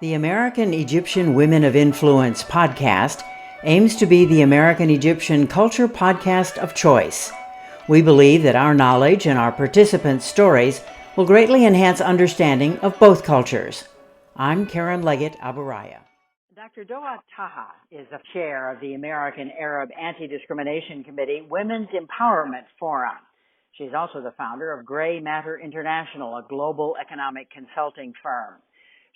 The American Egyptian Women of Influence podcast aims to be the American Egyptian culture podcast of choice. We believe that our knowledge and our participants' stories will greatly enhance understanding of both cultures. I'm Karen Leggett Aburaya. Dr. Doaa Taha is the chair of the American Arab Anti-Discrimination Committee Women's Empowerment Forum. She's also the founder of Gray Matter International, a global economic consulting firm.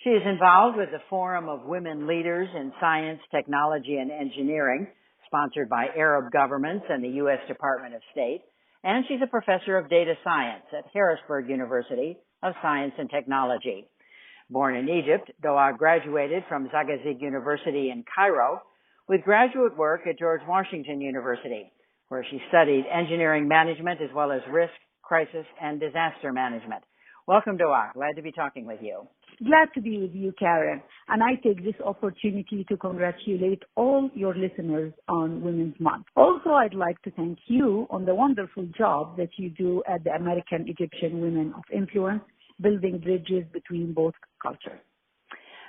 She is involved with the Forum of Women Leaders in Science, Technology, and Engineering, sponsored by Arab governments and the U.S. Department of State, and she's a professor of data science at Harrisburg University of Science and Technology. Born in Egypt, Doaa graduated from Zagazig University in Cairo with graduate work at George Washington University, where she studied engineering management as well as risk, crisis, and disaster management. Welcome, Doaa. Glad to be talking with you. Glad to be with you, Karen. And I take this opportunity to congratulate all your listeners on Women's Month. Also, I'd like to thank you on the wonderful job that you do at the American Egyptian Women of Influence, building bridges between both cultures.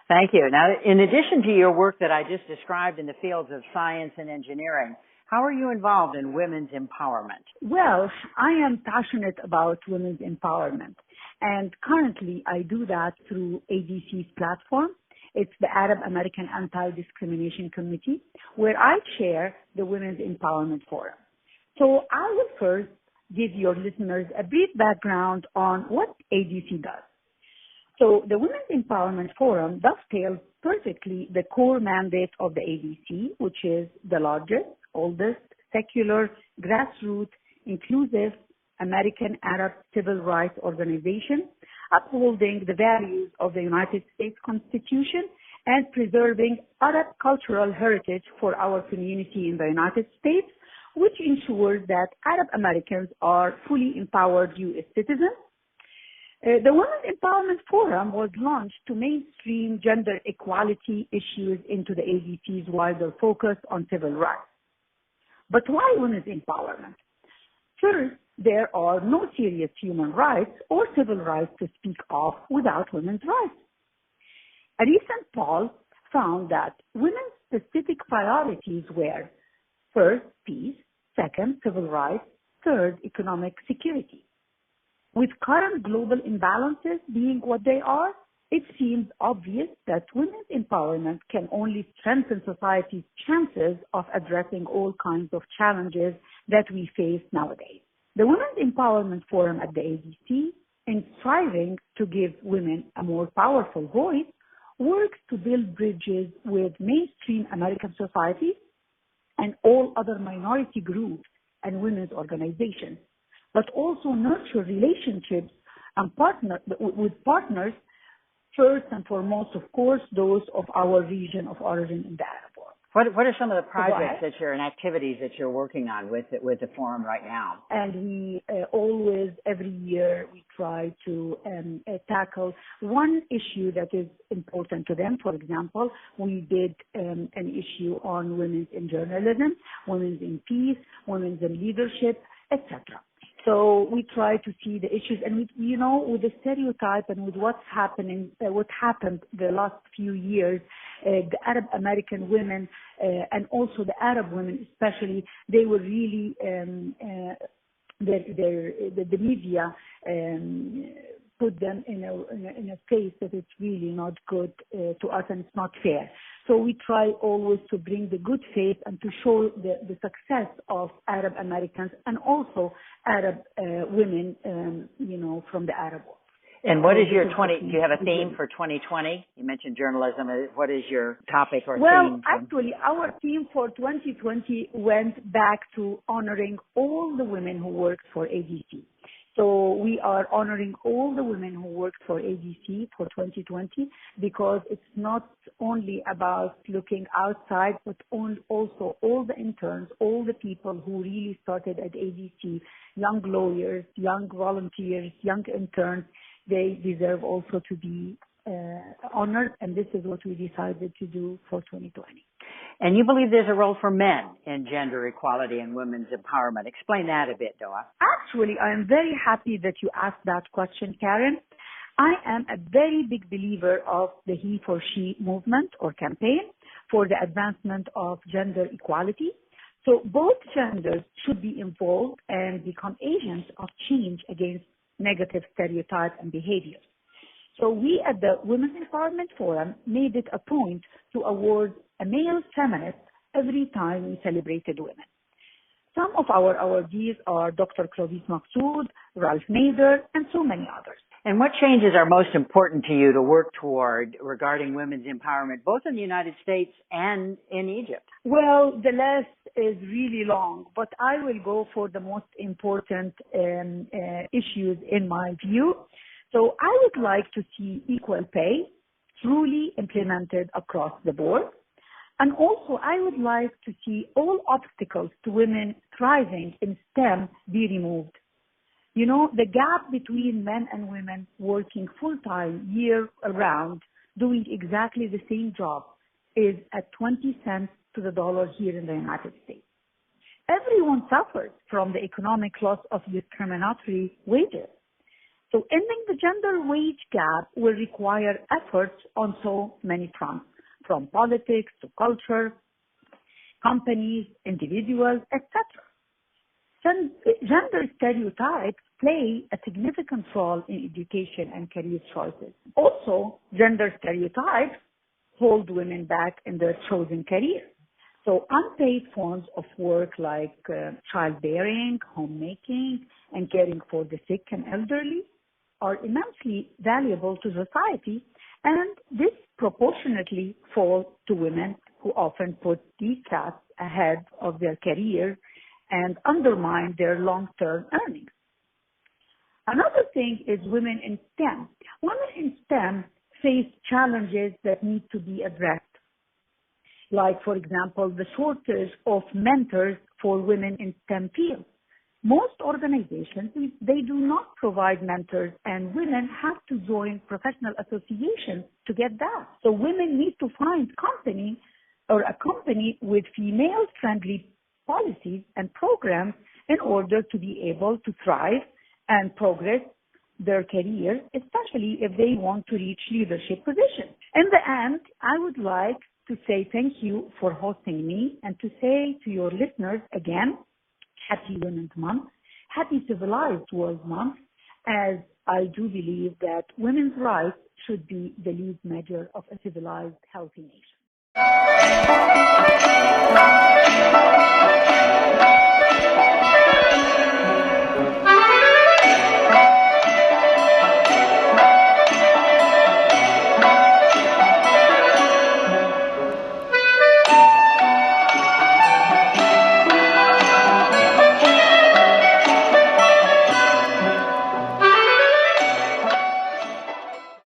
Thank you. Now, in addition to your work that I just described in the fields of science and engineering, how are you involved in women's empowerment? Well, I am passionate about women's empowerment. And currently, I do that through ADC's platform. It's the Arab American Anti-Discrimination Committee, where I chair the Women's Empowerment Forum. So I will first give your listeners a brief background on what ADC does. So the Women's Empowerment Forum dovetails perfectly the core mandate of the ADC, which is the largest, oldest, secular, grassroots, inclusive American Arab civil rights organization, upholding the values of the United States Constitution and preserving Arab cultural heritage for our community in the United States, which ensures that Arab Americans are fully empowered U.S. citizens. The Women's Empowerment Forum was launched to mainstream gender equality issues into the ADC's wider focus on civil rights. But why women's empowerment? First, there are no serious human rights or civil rights to speak of without women's rights. A recent poll found that women's specific priorities were first, peace, second, civil rights, third, economic security. With current global imbalances being what they are, it seems obvious that women's empowerment can only strengthen society's chances of addressing all kinds of challenges that we face nowadays. The Women's Empowerment Forum at the ADC, in striving to give women a more powerful voice, works to build bridges with mainstream American society and all other minority groups and women's organizations, but also nurture relationships and with partners, first and foremost, of course, those of our region of origin in the Arab world. What are some of the projects that you're and activities that you're working on with the forum right now? And we always, every year, we try to tackle one issue that is important to them. For example, we did an issue on women in journalism, women in peace, women in leadership, etc. So we try to see the issues, and with the stereotype and with what happened the last few years, the Arab American women and also the Arab women, especially, they were really the media put them in a space that it's really not good to us, and it's not fair. So we try always to bring the good faith and to show the success of Arab Americans and also Arab women, from the Arab world. And what is your do you have a theme for 2020? You mentioned journalism. What is your topic or theme? Well, actually, our theme for 2020 went back to honoring all the women who worked for ADC. So we are honoring all the women who worked for ADC for 2020 because it's not only about looking outside, but also all the interns, all the people who really started at ADC, young lawyers, young volunteers, young interns. They deserve also to be honored, and this is what we decided to do for 2020. And you believe there's a role for men in gender equality and women's empowerment. Explain that a bit, Doaa. Actually, I am very happy that you asked that question, Karen. I am a very big believer of the he for she movement or campaign for the advancement of gender equality. So both genders should be involved and become agents of change against negative stereotypes and behaviors. So we at the Women's Empowerment Forum made it a point to award a male feminist every time we celebrated women. Some of our awardees are Dr. Clovis Maksoud, Ralph Nader, and so many others. And what changes are most important to you to work toward regarding women's empowerment, both in the United States and in Egypt? Well, the list is really long, but I will go for the most important issues in my view. So I would like to see equal pay truly implemented across the board. And also, I would like to see all obstacles to women thriving in STEM be removed. You know, the gap between men and women working full-time year-round, doing exactly the same job, is at 20 cents to the dollar here in the United States. Everyone suffers from the economic loss of discriminatory wages. So ending the gender wage gap will require efforts on so many fronts, from politics to culture, companies, individuals, etc. Gender stereotypes play a significant role in education and career choices. Also, gender stereotypes hold women back in their chosen career. So unpaid forms of work like childbearing, homemaking, and caring for the sick and elderly are immensely valuable to society, and disproportionately fall to women who often put these tasks ahead of their career and undermine their long-term earnings. Another thing is women in STEM. Women in STEM face challenges that need to be addressed, like, for example, the shortage of mentors for women in STEM fields. Most organizations, they do not provide mentors, and women have to join professional associations to get that. So women need to find a company with female-friendly policies and programs in order to be able to thrive and progress their careers, especially if they want to reach leadership positions. In the end, I would like to say thank you for hosting me and to say to your listeners again, Happy Women's Month, Happy Civilized World Month, as I do believe that women's rights should be the lead measure of a civilized, healthy nation.